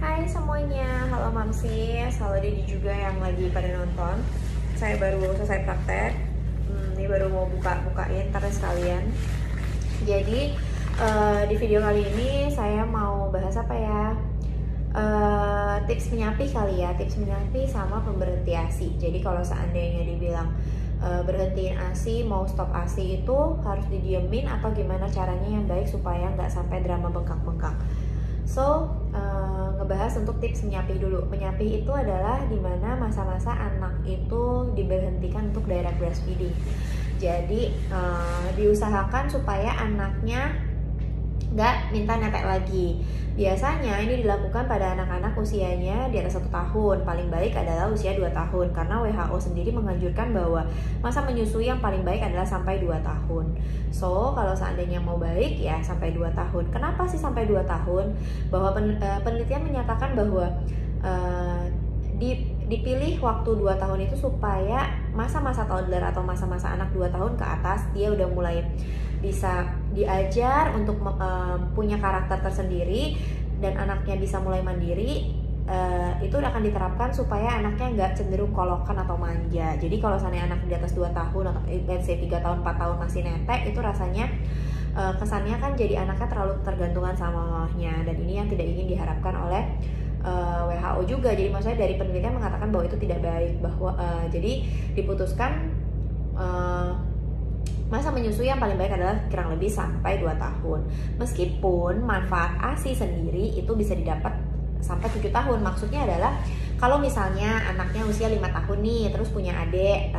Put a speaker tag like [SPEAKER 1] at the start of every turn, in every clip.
[SPEAKER 1] Hai semuanya, halo Mamsis, halo Dedi juga yang lagi pada nonton. Saya baru selesai praktek, ini baru mau bukain ntar sekalian. Jadi di video kali ini saya mau bahas apa ya? Tips menyapi kali ya, tips menyapi sama pemberhenti ASI. Jadi kalau seandainya dibilang berhentiin ASI, mau stop ASI itu harus didiemin atau gimana caranya yang baik supaya nggak sampai drama bengkak-bengkak. So, ngebahas untuk tips menyapi dulu. Menyapi itu adalah dimana masa-masa anak itu diberhentikan untuk direct breastfeeding. Jadi, diusahakan supaya anaknya nggak minta netek lagi. Biasanya ini dilakukan pada anak-anak usianya di atas 1 tahun. Paling baik adalah usia 2 tahun karena WHO sendiri menganjurkan bahwa masa menyusui yang paling baik adalah sampai 2 tahun. So, kalau seandainya mau baik ya sampai 2 tahun. Kenapa sih sampai 2 tahun? Bahwa penelitian menyatakan bahwa dipilih waktu 2 tahun itu supaya masa-masa toddler atau masa-masa anak 2 tahun ke atas dia udah mulai bisa diajar untuk punya karakter tersendiri dan anaknya bisa mulai mandiri. Itu akan diterapkan supaya anaknya nggak cenderung kolokan atau manja. Jadi kalau seandainya anak di atas 2 tahun atau let's say 3 tahun, 4 tahun masih netek, itu rasanya kesannya kan jadi anaknya terlalu tergantungan sama mamahnya, dan ini yang tidak ingin diharapkan oleh WHO juga. Jadi maksudnya dari penelitian mengatakan bahwa itu tidak baik, bahwa jadi diputuskan masa menyusui yang paling baik adalah kurang lebih sampai 2 tahun. Meskipun manfaat ASI sendiri itu bisa didapat sampai 7 tahun. Maksudnya adalah kalau misalnya anaknya usia 5 tahun nih, terus punya adik,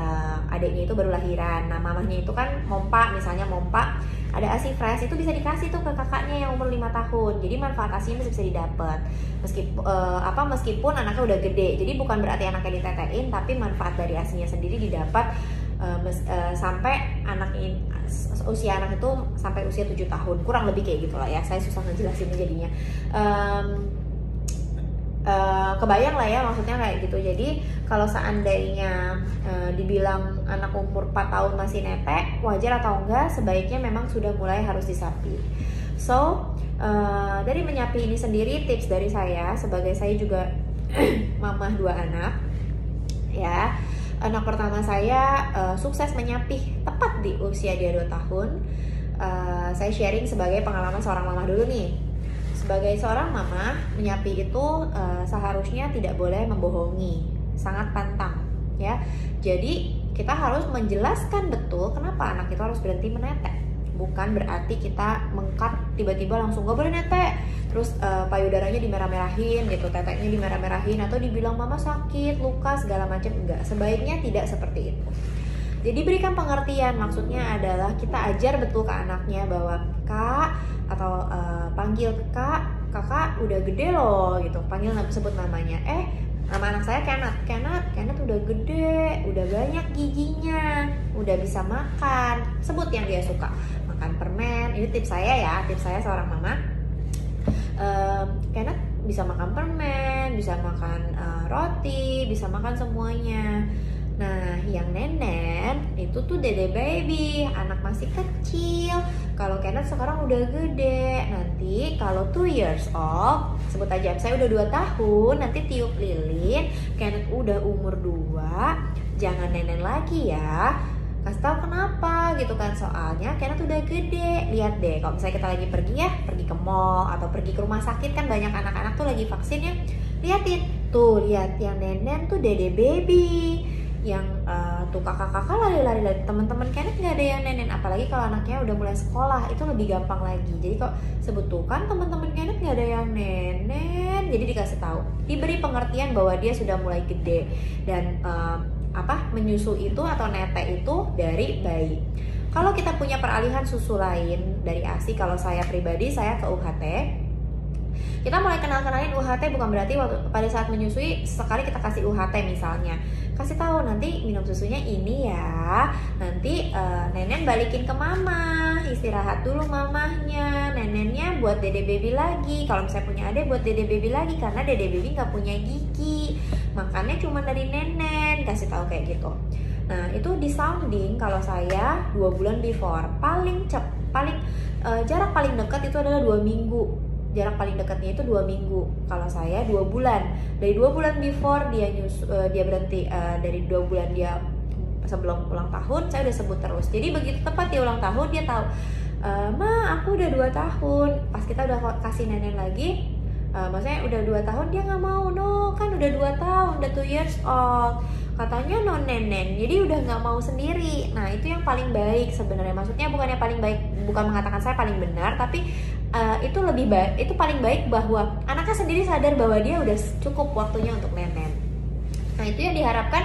[SPEAKER 1] adiknya itu baru lahiran. Nah, mamahnya itu kan mompa, misalnya mompa, ada ASI fresh, itu bisa dikasih tuh ke kakaknya yang umur 5 tahun. Jadi manfaat ASI masih bisa didapat. Meskipun anaknya udah gede. Jadi bukan berarti anaknya ditetein, tapi manfaat dari ASInya sendiri didapat sampai usia anak itu sampai usia 7 tahun, kurang lebih kayak gitu lah ya. Saya susah ngejelasinnya jadinya. Kebayang lah ya maksudnya kayak gitu. Jadi kalau seandainya dibilang anak umur 4 tahun masih netek, wajar atau enggak, sebaiknya memang sudah mulai harus disapi. So, dari menyapi ini sendiri, tips dari saya sebagai saya juga mamah 2 anak ya. Anak pertama saya sukses menyapih tepat di usia dia 2 tahun. Saya sharing sebagai pengalaman seorang mama dulu nih. Sebagai seorang mama, menyapi itu seharusnya tidak boleh membohongi, sangat pantang ya. Jadi kita harus menjelaskan betul kenapa anak itu harus berhenti menetek. Bukan berarti kita mengkat tiba-tiba langsung gak boleh netek, terus payudaranya dimerah-merahin gitu, teteknya dimerah-merahin, atau dibilang mama sakit, luka, segala macam. Enggak, sebaiknya tidak seperti itu. Jadi berikan pengertian, maksudnya adalah kita ajar betul ke anaknya bahwa kak, atau panggil kakak udah gede loh gitu, panggil sebut namanya. Nama anak saya Kenneth udah gede, udah banyak giginya, udah bisa makan, sebut yang dia suka. Makan permen, ini tips saya ya, tips saya seorang mama. Kenneth bisa makan permen, bisa makan roti, bisa makan semuanya. Nah, yang nenen itu tuh dede baby, anak masih kecil. Kalau Kenneth sekarang udah gede, nanti kalau 2 years old, sebut aja saya udah 2 tahun, nanti tiup lilin, Kenneth udah umur 2, jangan nenen lagi ya. Kasih tahu kenapa gitu kan, soalnya Kenneth udah gede. Lihat deh, kalau misalnya kita lagi pergi ya, pergi ke mall atau pergi ke rumah sakit kan banyak anak-anak tuh lagi vaksin ya. Liatin, tuh lihat yang nenen tuh dede baby. Yang tuh kakak-kakak lari-lari, teman-teman Kenneth nggak ada yang nenen. Apalagi kalau anaknya udah mulai sekolah, itu lebih gampang lagi. Jadi kok sebut tuh kan teman-teman Kenneth nggak ada yang nenen, jadi dikasih tahu, diberi pengertian bahwa dia sudah mulai gede dan menyusu itu atau netek itu dari bayi. Kalau kita punya peralihan susu lain dari ASI, kalau saya pribadi saya ke UHT. Kita mulai kenalin UHT, bukan berarti pada saat menyusui sekali kita kasih UHT misalnya. Kasih tahu nanti minum susunya ini ya. Nanti nenen balikin ke mama, istirahat dulu mamahnya. Nenennya buat dede baby lagi. Kalau misalnya punya adek buat dede baby lagi, karena dede baby nggak punya gigi. Makannya cuma dari nenen. Kasih tahu kayak gitu. Nah, itu di sounding kalau saya 2 bulan before. Jarak paling dekat itu adalah 2 minggu. jarak paling dekatnya itu 2 minggu. Kalau saya 2 bulan. Dari 2 bulan before dia berhenti, dari 2 bulan dia sebelum ulang tahun saya udah sebut terus. Jadi begitu tepat dia ulang tahun dia tahu, Ma aku udah 2 tahun. Pas kita udah kasih nenen lagi, maksudnya udah 2 tahun, dia nggak mau. No, kan udah 2 tahun, udah 2 years old, katanya no nenen, jadi udah nggak mau sendiri. Nah itu yang paling baik sebenarnya, maksudnya bukan yang paling baik, bukan mengatakan saya paling benar, tapi itu lebih baik, itu paling baik bahwa anaknya sendiri sadar bahwa dia udah cukup waktunya untuk nenen. Nah itu yang diharapkan.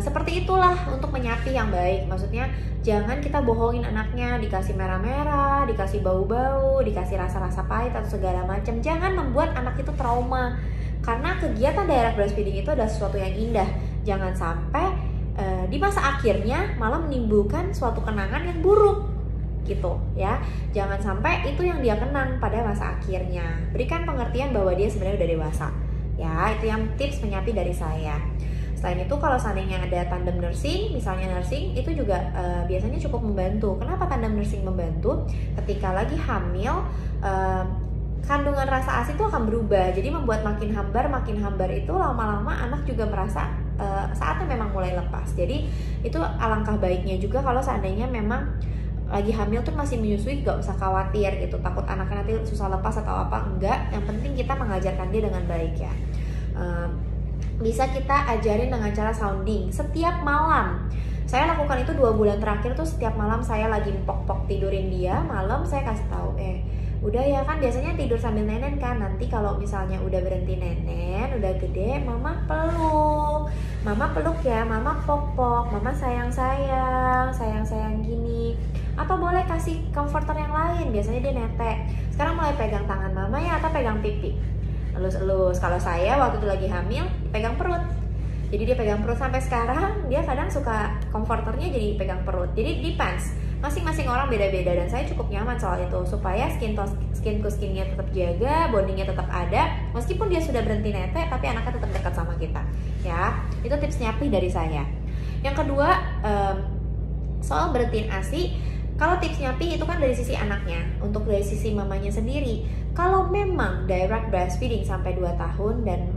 [SPEAKER 1] Seperti itulah untuk menyapi yang baik. Maksudnya jangan kita bohongin anaknya, dikasih merah-merah, dikasih bau-bau, dikasih rasa-rasa pahit atau segala macam. Jangan membuat anak itu trauma. Karena kegiatan direct breastfeeding itu adalah sesuatu yang indah. Jangan sampai di masa akhirnya malah menimbulkan suatu kenangan yang buruk gitu ya. Jangan sampai itu yang dia kenang pada masa akhirnya. Berikan pengertian bahwa dia sebenarnya udah dewasa. Ya, itu yang tips menyapi dari saya. Selain itu kalau seandainya ada tandem nursing, misalnya nursing itu juga biasanya cukup membantu. Kenapa tandem nursing membantu? Ketika lagi hamil, kandungan rasa ASI itu akan berubah. Jadi membuat makin hambar itu lama-lama anak juga merasa saatnya memang mulai lepas. Jadi itu alangkah baiknya juga kalau seandainya memang lagi hamil tuh masih menyusui, gak usah khawatir gitu. Takut anaknya nanti susah lepas atau apa, enggak. Yang penting kita mengajarkan dia dengan baik ya. Bisa kita ajarin dengan cara sounding setiap malam. Saya lakukan itu 2 bulan terakhir tuh, setiap malam saya lagi pok-pok tidurin dia, malam saya kasih tahu, udah ya kan biasanya tidur sambil nenen kan, nanti kalau misalnya udah berhenti nenen, udah gede, mama peluk ya, mama pok-pok, mama sayang gini. Atau boleh kasih comforter yang lain, biasanya dia netek. Sekarang mulai pegang tangan mama ya, atau pegang pipi, elus-elus. Kalau saya waktu itu lagi hamil pegang perut, jadi dia pegang perut. Sampai sekarang dia kadang suka comforternya jadi pegang perut. Jadi depends, masing-masing orang beda-beda, dan saya cukup nyaman soal itu supaya skin to skinnya tetap jaga, bondingnya tetap ada meskipun dia sudah berhenti netek, tapi anaknya tetap dekat sama kita ya. Itu tips nyapi dari saya. Yang kedua, soal berhentiin ASI. Kalau tips nyapi itu kan dari sisi anaknya. Untuk dari sisi mamanya sendiri, kalau memang direct breastfeeding sampai 2 tahun dan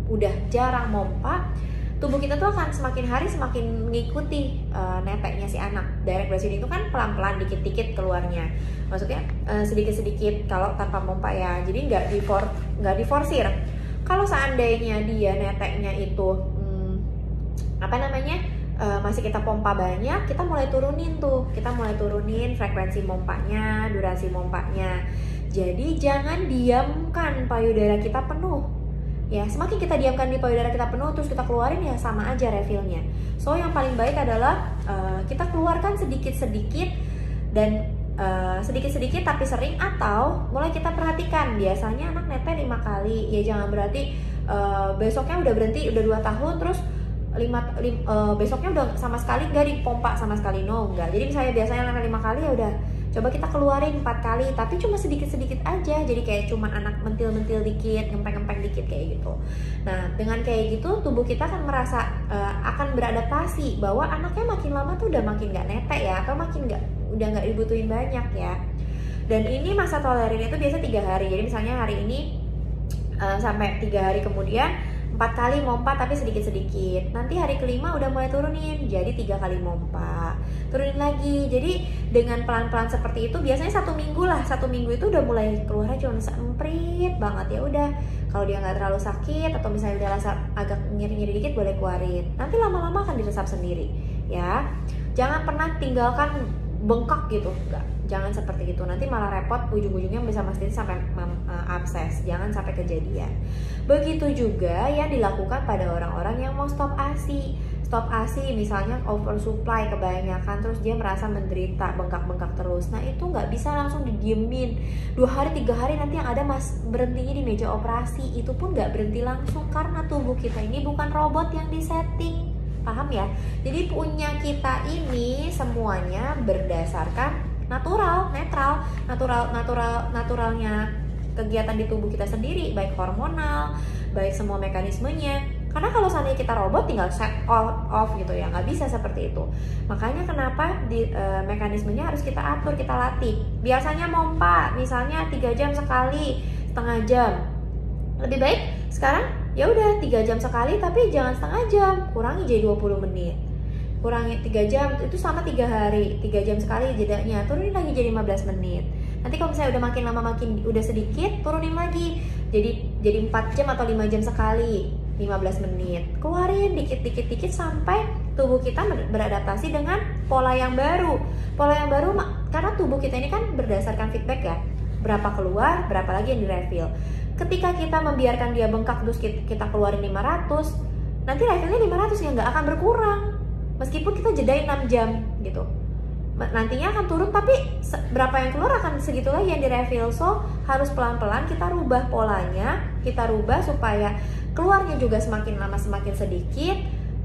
[SPEAKER 1] udah jarang mompa, tubuh kita tuh akan semakin hari semakin mengikuti neteknya si anak. Direct breastfeeding itu kan pelan-pelan, dikit-dikit keluarnya. Maksudnya sedikit-sedikit kalau tanpa mompa ya. Jadi nggak diforsir. Kalau seandainya dia neteknya itu masih kita pompa banyak, kita mulai turunin frekuensi mompanya, durasi mompanya. Jadi jangan diamkan payudara kita penuh ya. Semakin kita diamkan di payudara kita penuh terus kita keluarin, ya sama aja refillnya. So yang paling baik adalah kita keluarkan sedikit-sedikit dan sedikit-sedikit tapi sering, atau mulai kita perhatikan. Biasanya anak netek 5 kali, ya jangan berarti besoknya udah berhenti, udah 2 tahun terus besoknya udah sama sekali nggak dipompa sama sekali, no, enggak. Jadi misalnya biasanya 5 kali, ya udah coba kita keluarin 4 kali, tapi cuma sedikit-sedikit aja. Jadi kayak cuma anak mentil-mentil dikit, ngempeng-ngempeng dikit kayak gitu. Nah dengan kayak gitu tubuh kita akan merasa akan beradaptasi bahwa anaknya makin lama tuh udah makin nggak netek ya, atau makin udah nggak dibutuhin banyak ya. Dan ini masa tolerir itu biasa 3 hari. Jadi misalnya hari ini sampai 3 hari kemudian 4 kali mompa tapi sedikit-sedikit. Nanti hari kelima udah mulai turunin, jadi 3 kali mompa, turunin lagi. Jadi dengan pelan-pelan seperti itu, biasanya 1 minggu lah. 1 minggu itu udah mulai keluarnya cuma semprit banget, ya udah. Kalau dia nggak terlalu sakit atau misalnya udah rasa agak nyeri-nyeri dikit, boleh keluarin. Nanti lama-lama akan diresap sendiri ya. Jangan pernah tinggalkan bengkak gitu, enggak. Jangan seperti itu, nanti malah repot, ujung-ujungnya bisa mastiin sampai abses. Jangan sampai kejadian. Begitu juga yang dilakukan pada orang-orang yang mau stop ASI. Stop ASI misalnya oversupply kebanyakan, terus dia merasa menderita, bengkak-bengkak terus. Nah itu nggak bisa langsung didiemin 2 hari 3 hari, nanti yang ada berhentinya di meja operasi. Itu pun nggak berhenti langsung, karena tubuh kita ini naturalnya robot yang disetting. Paham ya? Jadi punya kita ini semuanya berdasarkan naturalnya kegiatan di tubuh kita sendiri, baik hormonal, baik semua mekanismenya Karena kalau seandainya kita robot tinggal set off gitu ya, nggak bisa seperti itu. Makanya kenapa mekanismenya harus kita atur, kita latih. Biasanya pompa misalnya 3 jam sekali, setengah jam. Lebih baik sekarang ya udah 3 jam sekali, tapi jangan setengah jam, kurangi jadi 20 menit. Kurangi 3 jam itu sama 3 hari, 3 jam sekali jedanya, turunin lagi jadi 15 menit. Nanti kalau misalnya udah makin lama makin udah sedikit, turunin lagi jadi 4 jam atau 5 jam sekali, 15 menit. Keluarin dikit sampai tubuh kita beradaptasi dengan pola yang baru. Pola yang baru karena tubuh kita ini kan berdasarkan feedback ya, berapa keluar, berapa lagi yang direfill. Ketika kita membiarkan dia bengkak terus kita keluarin 500, nanti refillnya 500 ya, nggak akan berkurang meskipun kita jedain 6 jam gitu. Nantinya akan turun, tapi berapa yang keluar akan segitu lagi yang direfill. So harus pelan-pelan kita rubah polanya, kita rubah supaya keluarnya juga semakin lama semakin sedikit.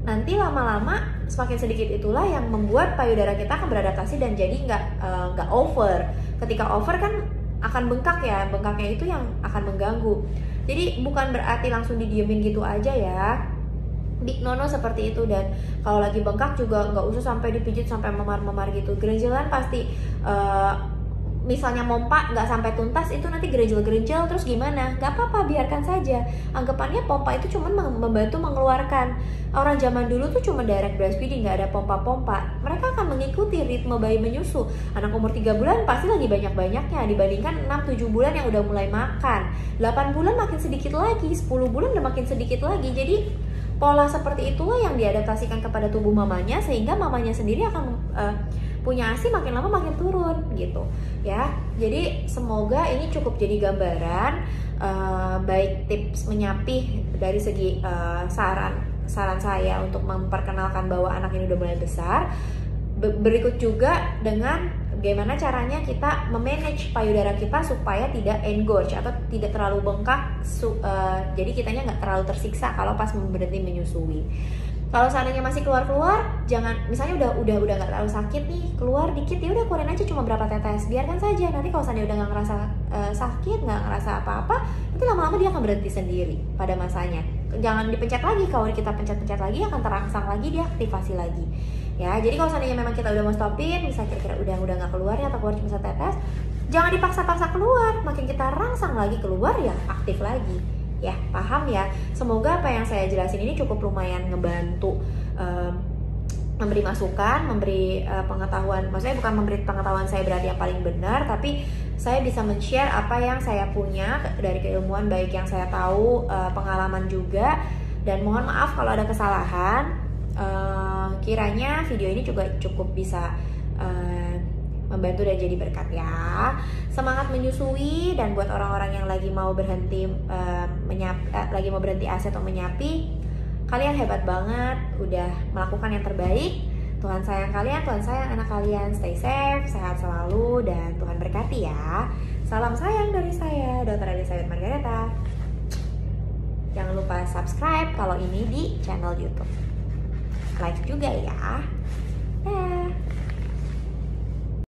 [SPEAKER 1] Nanti lama-lama semakin sedikit itulah yang membuat payudara kita akan beradaptasi dan jadi nggak over. Ketika over kan akan bengkak ya, bengkaknya itu yang akan mengganggu. Jadi bukan berarti langsung didiemin gitu aja ya, nono seperti itu. Dan kalau lagi bengkak juga nggak usah sampai dipijit sampai memar-memar gitu. Gerejelan pasti misalnya pompa nggak sampai tuntas, itu nanti gerejel-gerejel terus gimana? Nggak apa-apa, biarkan saja. Anggapannya pompa itu cuma membantu mengeluarkan. Orang zaman dulu tuh cuma direct breastfeeding, nggak ada pompa-pompa. Mereka akan mengikuti ritme bayi menyusu. Anak umur 3 bulan pasti lagi banyak-banyaknya dibandingkan 6-7 bulan yang udah mulai makan. 8 bulan makin sedikit lagi, 10 bulan udah makin sedikit lagi. Jadi pola seperti itulah yang diadaptasikan kepada tubuh mamanya, sehingga mamanya sendiri akan punya ASI makin lama makin turun gitu ya. Jadi semoga ini cukup jadi gambaran baik tips menyapih dari segi saran saya untuk memperkenalkan bahwa anak ini udah mulai besar. Berikut juga dengan bagaimana caranya kita memanage payudara kita supaya tidak engorge atau tidak terlalu bengkak, jadi kitanya nggak terlalu tersiksa kalau pas berhenti menyusui. Kalau seandainya masih keluar, jangan, misalnya udah nggak terlalu sakit nih, keluar dikit ya udah keluarin aja cuma berapa tetes, biarkan saja. Nanti kalau seandainya udah nggak ngerasa sakit, nggak ngerasa apa-apa, nanti lama-lama dia akan berhenti sendiri pada masanya. Jangan dipencet lagi, kalau kita pencet-pencet lagi akan terangsang lagi, dia aktivasi lagi. Ya, jadi kalau seandainya memang kita udah mau stopin, misalnya kira-kira udah nggak keluarnya atau keluar cuma setetes, jangan dipaksa-paksa keluar, makin kita rangsang lagi keluar ya aktif lagi. Ya, paham ya? Semoga apa yang saya jelasin ini cukup lumayan ngebantu memberi masukan, memberi pengetahuan. Maksudnya bukan memberi pengetahuan saya berarti yang paling benar, tapi saya bisa men-share apa yang saya punya dari keilmuan, baik yang saya tahu, pengalaman juga. Dan mohon maaf kalau ada kesalahan. Kiranya video ini juga cukup bisa membantu dan jadi berkat ya. Semangat menyusui, dan buat orang-orang yang lagi mau berhenti lagi mau berhenti ASI atau menyapi, kalian hebat banget, udah melakukan yang terbaik. Tuhan sayang kalian, Tuhan sayang anak kalian. Stay safe, sehat selalu, dan Tuhan berkati ya. Salam sayang dari saya, Dr. Elizabeth Margareta. Jangan lupa subscribe kalau ini di channel YouTube. Like juga ya.